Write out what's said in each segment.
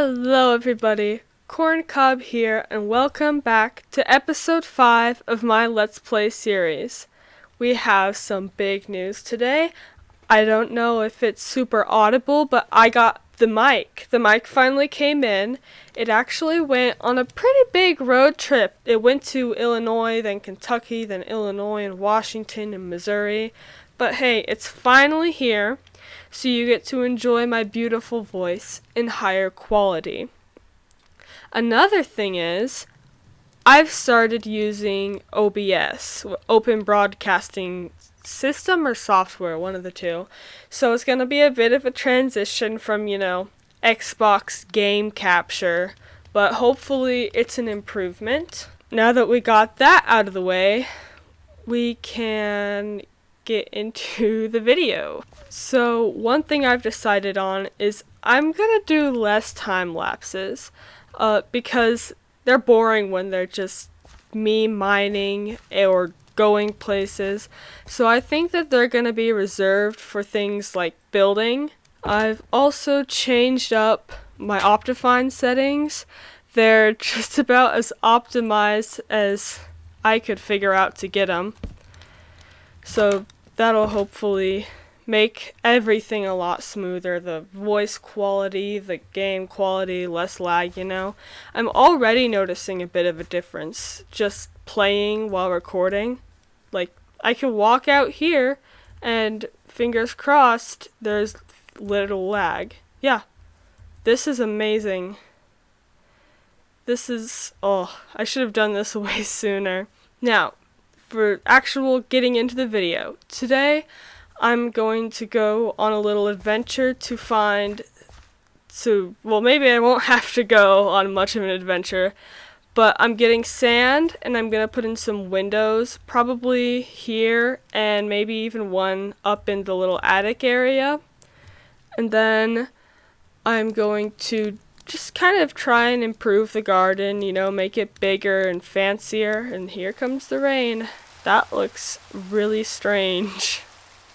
Hello everybody, Corn Cob here, and welcome back to episode 5 of my Let's Play series. We have some big news today. I don't know if it's super audible, but I got the mic. The mic finally came in. It actually went on a pretty big road trip. It went to Illinois, then Kentucky, then Illinois and Washington and Missouri. But hey, it's finally here. So you get to enjoy my beautiful voice in higher quality. Another thing is, I've started using OBS, Open Broadcasting System or software, one of the two. So it's going to be a bit of a transition from, Xbox game capture, but hopefully it's an improvement. Now that we got that out of the way, we can get into the video. So one thing I've decided on is I'm gonna do less time lapses because they're boring when they're just me mining or going places. So I think that they're gonna be reserved for things like building. I've also changed up my Optifine settings. They're just about as optimized as I could figure out to get them. So that'll hopefully make everything a lot smoother. The voice quality, the game quality, less lag, I'm already noticing a bit of a difference just playing while recording. Like, I can walk out here and fingers crossed there's little lag. Yeah, this is amazing. I should have done this way sooner. Now, for actual getting into the video. Today, I'm going to go on a little adventure maybe I won't have to go on much of an adventure, but I'm getting sand and I'm going to put in some windows, probably here and maybe even one up in the little attic area. And then I'm going to just kind of try and improve the garden, make it bigger and fancier. And here comes the rain. That looks really strange.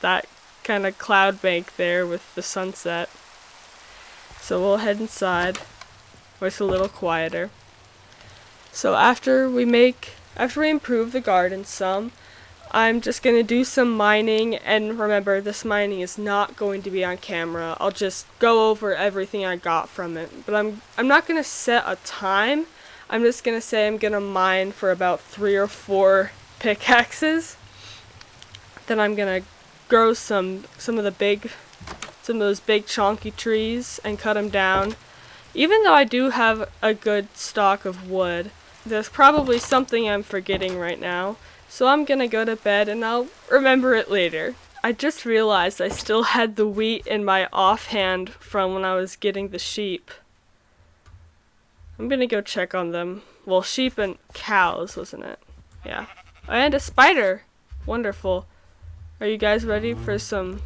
That kind of cloud bank there with the sunset. So we'll head inside where it's a little quieter. So after we improve the garden some, I'm just going to do some mining, and remember, this mining is not going to be on camera. I'll just go over everything I got from it. But I'm not going to set a time. I'm just going to say I'm going to mine for about 3 or 4 pickaxes. Then I'm going to grow some of those big chonky trees and cut them down. Even though I do have a good stock of wood, there's probably something I'm forgetting right now. So I'm gonna go to bed and I'll remember it later. I just realized I still had the wheat in my offhand from when I was getting the sheep. I'm gonna go check on them. Well, sheep and cows, wasn't it? Yeah. And a spider! Wonderful. Are you guys ready for some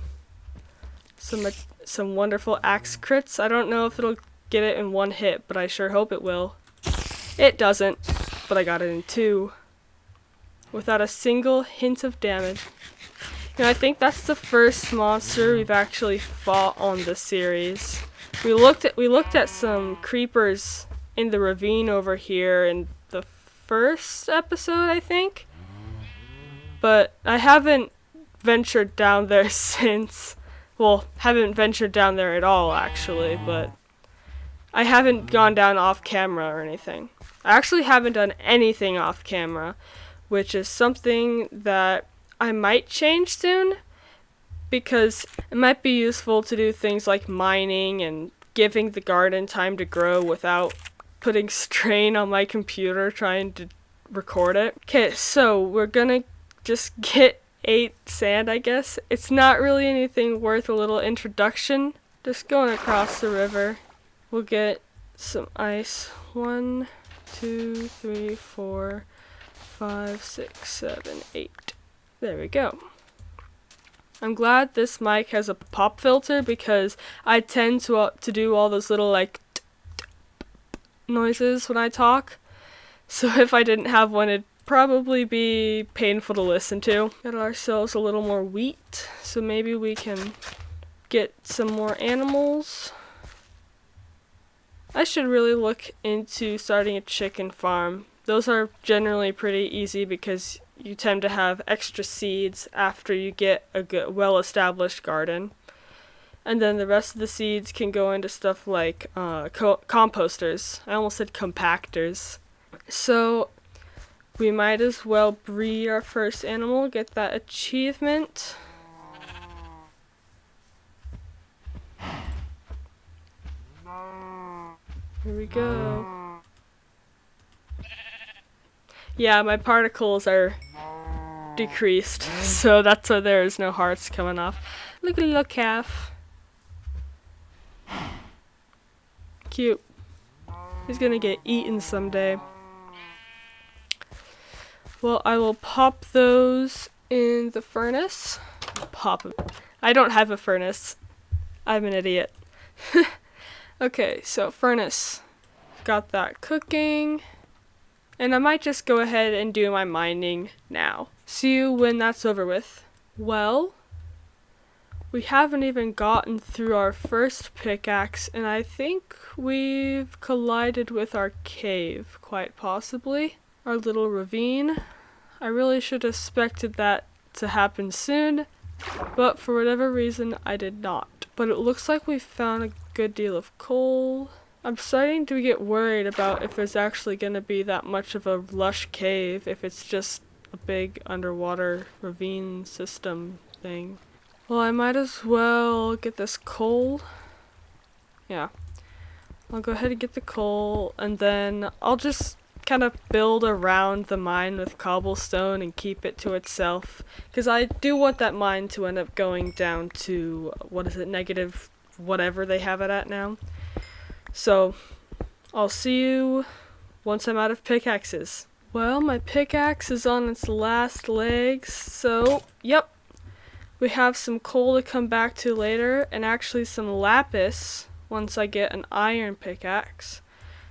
wonderful axe crits? I don't know if it'll get it in 1 hit, but I sure hope it will. It doesn't, but I got it in 2. Without a single hint of damage. I think that's the first monster we've actually fought on the series. We looked at some creepers in the ravine over here in the first episode, I think. But I haven't ventured down there since. Well, haven't ventured down there at all, actually, but I haven't gone down off camera or anything. I actually haven't done anything off camera, which is something that I might change soon, because it might be useful to do things like mining and giving the garden time to grow without putting strain on my computer trying to record it. Okay, so we're gonna just get 8 sand, I guess. It's not really anything worth a little introduction. Just going across the river. We'll get some ice. 1, 2, 3, 4, 5, 6, 7, 8. There we go. I'm glad this mic has a pop filter because I tend to do all those little noises when I talk. So if I didn't have one, it'd probably be painful to listen to. Got ourselves a little more wheat, so maybe we can get some more animals. I should really look into starting a chicken farm. Those are generally pretty easy because you tend to have extra seeds after you get a good, well-established garden. And then the rest of the seeds can go into stuff like composters. I almost said compactors. So we might as well breed our first animal, get that achievement. Here we go. Yeah, my particles are decreased, so that's why there's no hearts coming off. Look at the little calf. Cute. He's gonna get eaten someday. Well, I will pop those in the furnace. Pop them. I don't have a furnace. I'm an idiot. Okay, so furnace. Got that cooking. And I might just go ahead and do my mining now. See you when that's over with. Well, we haven't even gotten through our first pickaxe, and I think we've collided with our cave, quite possibly. Our little ravine. I really should have expected that to happen soon, but for whatever reason I did not. But it looks like we found a good deal of coal. I'm starting to get worried about if there's actually going to be that much of a lush cave, if it's just a big underwater ravine system thing. Well, I might as well get this coal. Yeah. I'll go ahead and get the coal, and then I'll just kind of build around the mine with cobblestone and keep it to itself. Because I do want that mine to end up going down to, what is it, negative whatever they have it at now. So, I'll see you once I'm out of pickaxes. Well, my pickaxe is on its last legs, so, yep. We have some coal to come back to later, and actually some lapis once I get an iron pickaxe.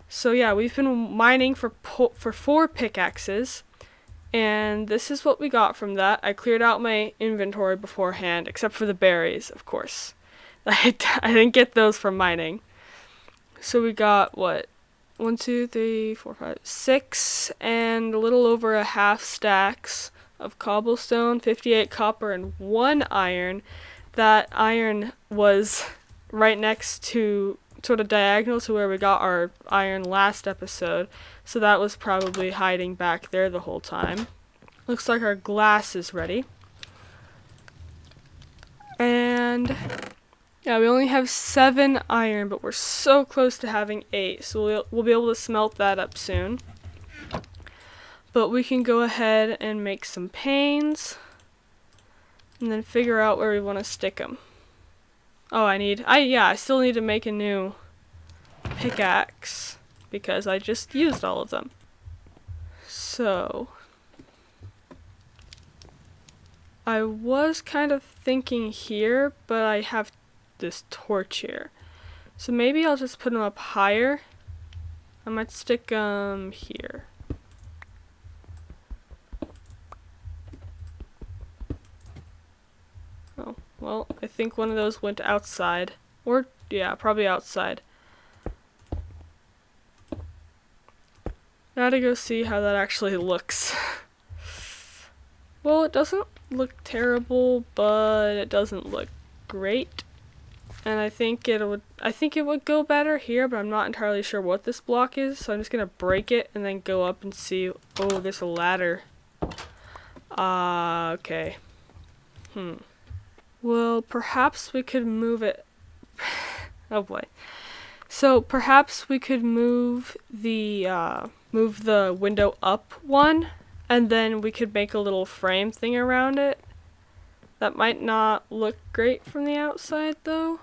So yeah, we've been mining for 4 pickaxes, and this is what we got from that. I cleared out my inventory beforehand, except for the berries, of course. I didn't get those from mining. So we got, what, 1, 2, 3, 4, 5, 6, and a little over a half stacks of cobblestone, 58 copper, and 1 iron. That iron was right next to, sort of diagonal to where we got our iron last episode, so that was probably hiding back there the whole time. Looks like our glass is ready. And yeah, we only have 7 iron, but we're so close to having 8, so we'll be able to smelt that up soon. But we can go ahead and make some panes, and then figure out where we want to stick them. Oh, I still need to make a new pickaxe, because I just used all of them. So, I was kind of thinking here, but I have this torch here. So maybe I'll just put them up higher. I might stick them here. Oh, well, I think one of those went outside. Or, yeah, probably outside. Now to go see how that actually looks. Well, it doesn't look terrible, but it doesn't look great. And I think it would go better here, but I'm not entirely sure what this block is, so I'm just gonna break it and then go up and see. Oh, there's a ladder. Okay. Well, perhaps we could move it. Oh boy. So perhaps we could move the window up 1, and then we could make a little frame thing around it. That might not look great from the outside though.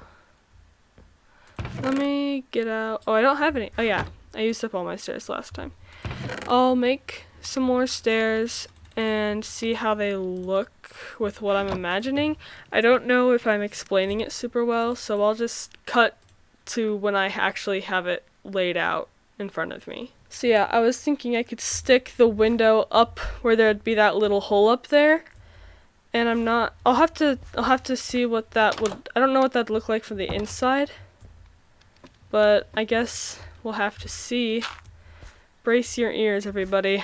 Let me get out. Oh, I don't have any. Oh yeah, I used up all my stairs last time. I'll make some more stairs and see how they look with what I'm imagining. I don't know if I'm explaining it super well, so I'll just cut to when I actually have it laid out in front of me. So yeah, I was thinking I could stick the window up where there'd be that little hole up there. And I'll have to see what that would, I don't know what that'd look like from the inside. But I guess we'll have to see. Brace your ears, everybody.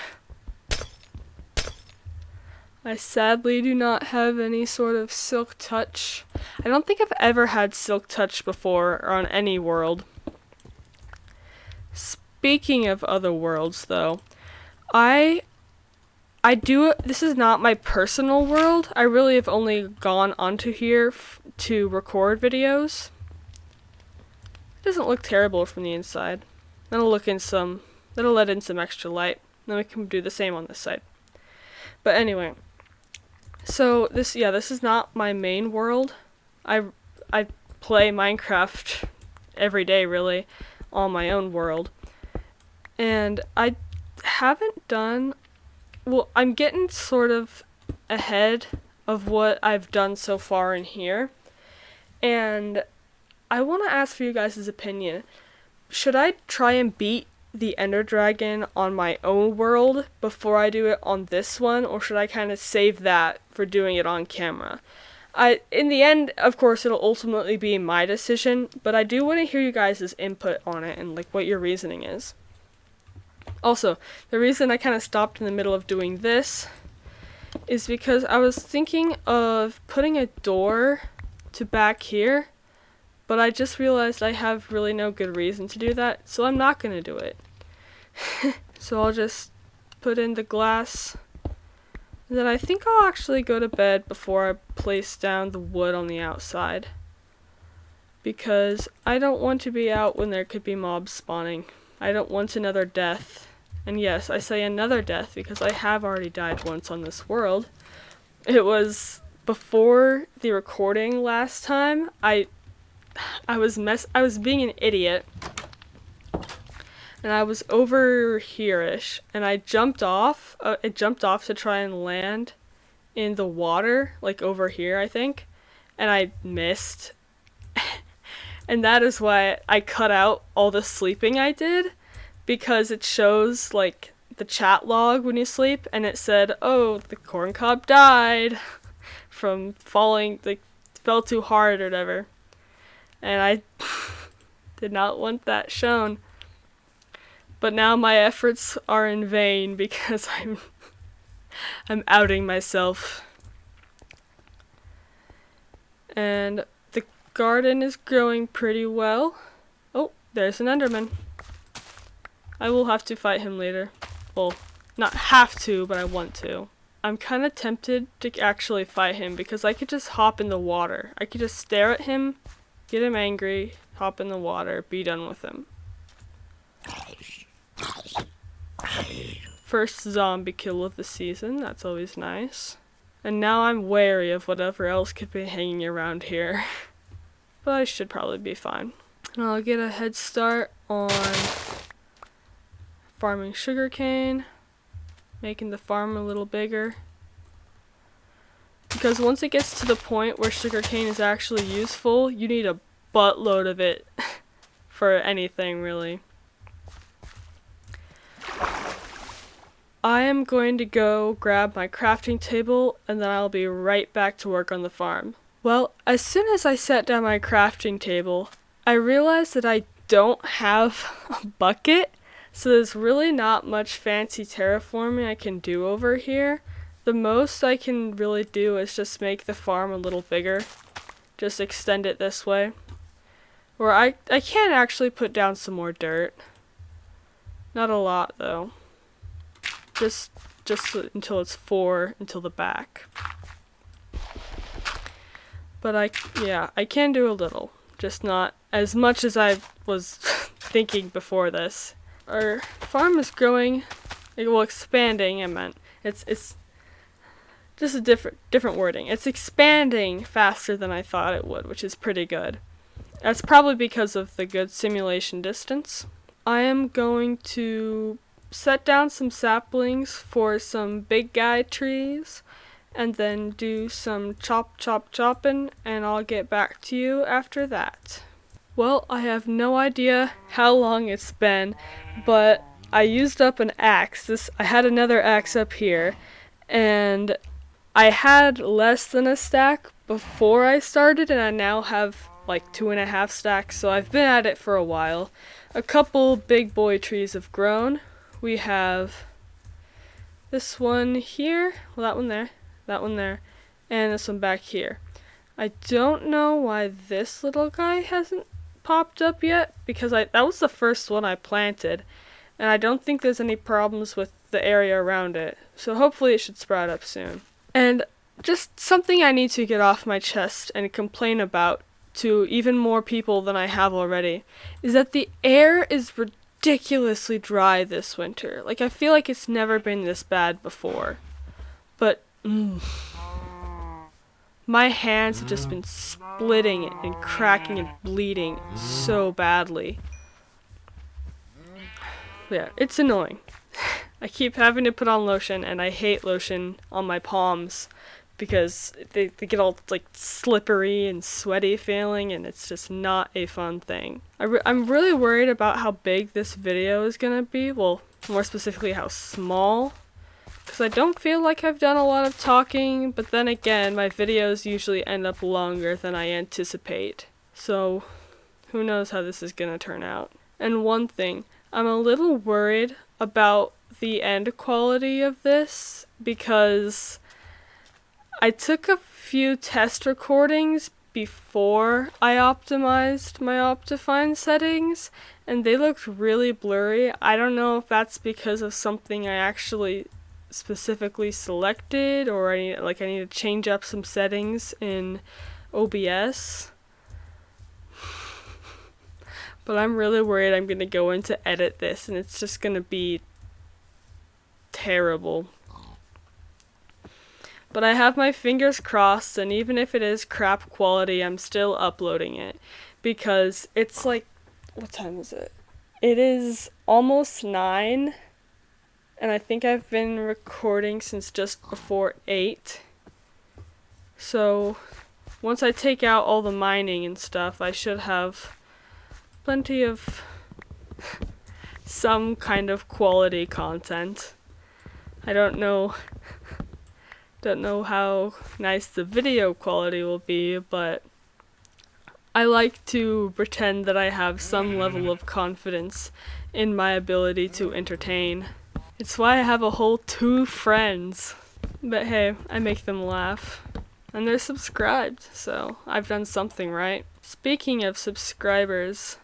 I sadly do not have any sort of silk touch. I don't think I've ever had silk touch before or on any world. Speaking of other worlds, though, this is not my personal world. I really have only gone onto here to record videos. It doesn't look terrible from the inside. That'll let in some extra light. Then we can do the same on this side. But anyway, so this is not my main world. I play Minecraft every day, really, on my own world. And I haven't done... Well, I'm getting sort of ahead of what I've done so far in here. And I want to ask for you guys' opinion. Should I try and beat the Ender Dragon on my own world before I do it on this one? Or should I kind of save that for doing it on camera? In the end, of course, it'll ultimately be my decision. But I do want to hear you guys' input on it and like what your reasoning is. Also, the reason I kind of stopped in the middle of doing this is because I was thinking of putting a door to back here, but I just realized I have really no good reason to do that, so I'm not going to do it. So I'll just put in the glass, and then I think I'll actually go to bed before I place down the wood on the outside, because I don't want to be out when there could be mobs spawning. I don't want another death. And yes, I say another death because I have already died once on this world. It was before the recording last time. I was being an idiot. And I was over here-ish, and I jumped off. It jumped off to try and land in the water, like over here, I think. And I missed. And that is why I cut out all the sleeping I did. Because it shows, like, the chat log when you sleep, and it said, oh, the corn cob died from falling, like, fell too hard or whatever. And I did not want that shown. But now my efforts are in vain because I'm outing myself. And the garden is growing pretty well. Oh, there's an Enderman. I will have to fight him later. Well, not have to, but I want to. I'm kind of tempted to actually fight him because I could just hop in the water. I could just stare at him, get him angry, hop in the water, be done with him. First zombie kill of the season, that's always nice. And now I'm wary of whatever else could be hanging around here. But I should probably be fine. And I'll get a head start on farming sugarcane, making the farm a little bigger. Because once it gets to the point where sugarcane is actually useful, you need a buttload of it for anything, really. I am going to go grab my crafting table, and then I'll be right back to work on the farm. Well, as soon as I set down my crafting table, I realized that I don't have a bucket. So there's really not much fancy terraforming I can do over here. The most I can really do is just make the farm a little bigger. Just extend it this way. Or I can actually put down some more dirt. Not a lot though. Just until it's 4 until the back. But I can do a little. Just not as much as I was thinking before this. Our farm is growing, well, expanding, I meant. It's just a different wording. It's expanding faster than I thought it would, which is pretty good. That's probably because of the good simulation distance. I am going to set down some saplings for some big guy trees, and then do some chopping, and I'll get back to you after that. Well, I have no idea how long it's been, but I used up an axe. I had another axe up here, and I had less than a stack before I started, and I now have like 2.5 stacks, so I've been at it for a while. a couple big boy trees have grown. We have this one here, well, that one there, and this one back here. I don't know why this little guy hasn't popped up yet, because that was the first one I planted, and I don't think there's any problems with the area around it, so hopefully it should sprout up soon. And just something I need to get off my chest and complain about to even more people than I have already is that the air is ridiculously dry this winter. Like, I feel like it's never been this bad before. But, my hands have just been splitting and cracking and bleeding so badly. Yeah, it's annoying. I keep having to put on lotion, and I hate lotion on my palms because they get all like slippery and sweaty feeling, and it's just not a fun thing. I'm really worried about how big this video is gonna be, well, more specifically how small, because I don't feel like I've done a lot of talking, but then again, my videos usually end up longer than I anticipate, so who knows how this is gonna turn out. And one thing, I'm a little worried about the end quality of this, because I took a few test recordings before I optimized my Optifine settings, and they looked really blurry. I don't know if that's because of something I actually specifically selected, or I need to change up some settings in OBS. But I'm really worried I'm gonna go in to edit this and it's just gonna be terrible. But I have my fingers crossed, and even if it is crap quality, I'm still uploading it. Because it's like, what time is it? It is almost 9, and I think I've been recording since just before 8. So, once I take out all the mining and stuff, I should have plenty of some kind of quality content. I don't know how nice the video quality will be, but I like to pretend that I have some level of confidence in my ability to entertain. It's why I have a whole 2 friends. But hey, I make them laugh. And they're subscribed, so I've done something right. Speaking of subscribers,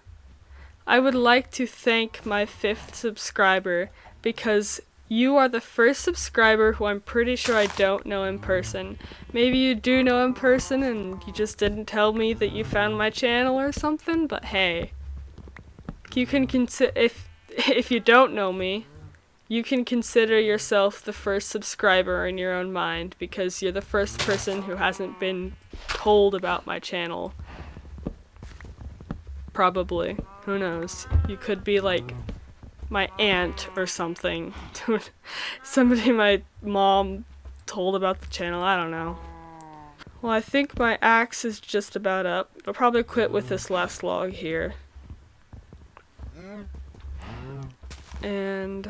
I would like to thank my 5th subscriber, because you are the first subscriber who I'm pretty sure I don't know in person. Maybe you do know in person and you just didn't tell me that you found my channel or something, but hey. You can if you don't know me, you can consider yourself the first subscriber in your own mind, because you're the first person who hasn't been told about my channel. Probably. Who knows? You could be like my aunt or something. Somebody my mom told about the channel, I don't know. Well, I think my axe is just about up. I'll probably quit with this last log here. And,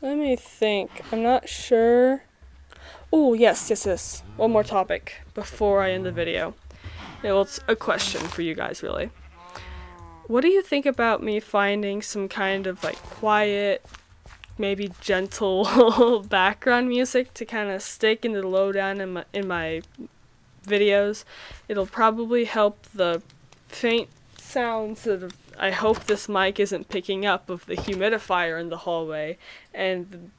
let me think. I'm not sure. Oh, yes. One more topic before I end the video. Well, it's a question for you guys, really. What do you think about me finding some kind of like quiet, maybe gentle background music to kind of stick in the lowdown in my videos? It'll probably help the faint sounds that I hope this mic isn't picking up of the humidifier in the hallway and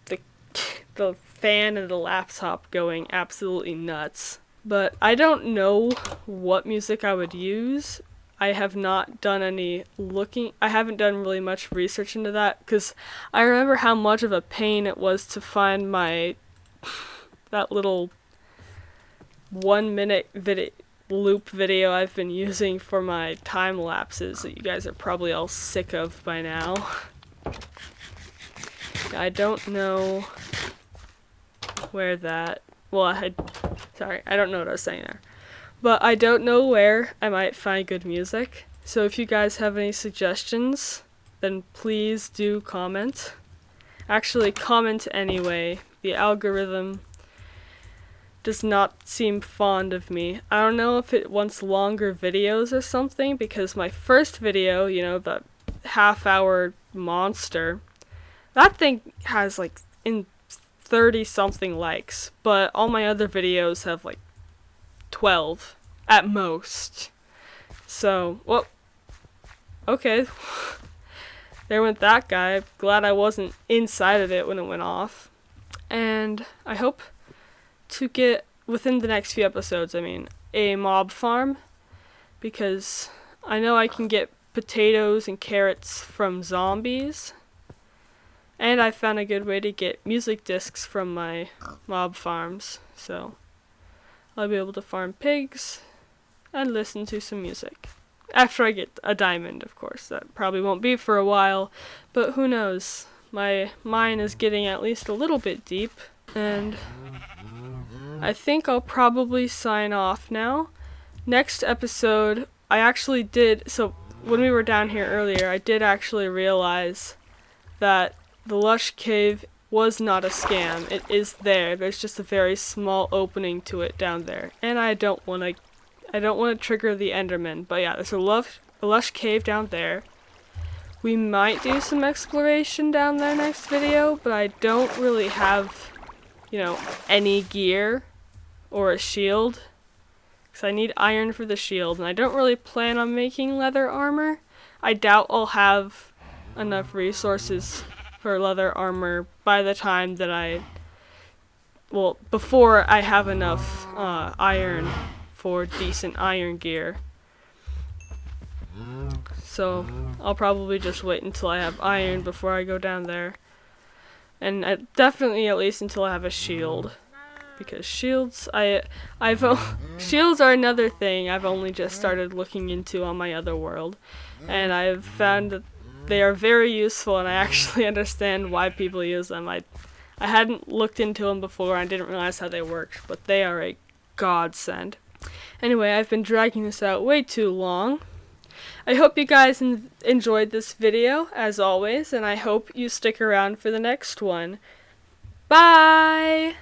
the fan in the laptop going absolutely nuts. But I don't know what music I would use. I have not done any looking. I haven't done really much research into that, because I remember how much of a pain it was to find that little 1-minute loop video I've been using for my time lapses that you guys are probably all sick of by now. I don't know where that. Well, I don't know what I was saying there. But I don't know where I might find good music. So if you guys have any suggestions, then please do comment. Actually, comment anyway. The algorithm does not seem fond of me. I don't know if it wants longer videos or something, because my first video, you know, the half-hour monster, that thing has like in 30 something likes, but all my other videos have like 12 at most. So, well, okay. There went that guy. Glad I wasn't inside of it when it went off. And I hope to get, within the next few episodes, a mob farm, because I know I can get potatoes and carrots from zombies, and I found a good way to get music discs from my mob farms, so I'll be able to farm pigs and listen to some music. After I get a diamond, of course. That probably won't be for a while, but who knows. My mine is getting at least a little bit deep, and I think I'll probably sign off now. Next episode, so when we were down here earlier, I did actually realize that the Lush Cave was not a scam. It is there. There's just a very small opening to it down there, and I don't want to trigger the Enderman. But yeah, there's a Lush Cave down there. We might do some exploration down there next video, but I don't really have, any gear or a shield, because I need iron for the shield, and I don't really plan on making leather armor. I doubt I'll have enough resources for leather armor by the time that before I have enough iron for decent iron gear. So I'll probably just wait until I have iron before I go down there, and definitely at least until I have a shield, because shields shields are another thing I've only just started looking into on my other world, and I've found that they are very useful, and I actually understand why people use them. I hadn't looked into them before, and I didn't realize how they worked, but they are a godsend. Anyway, I've been dragging this out way too long. I hope you guys enjoyed this video, as always, and I hope you stick around for the next one. Bye!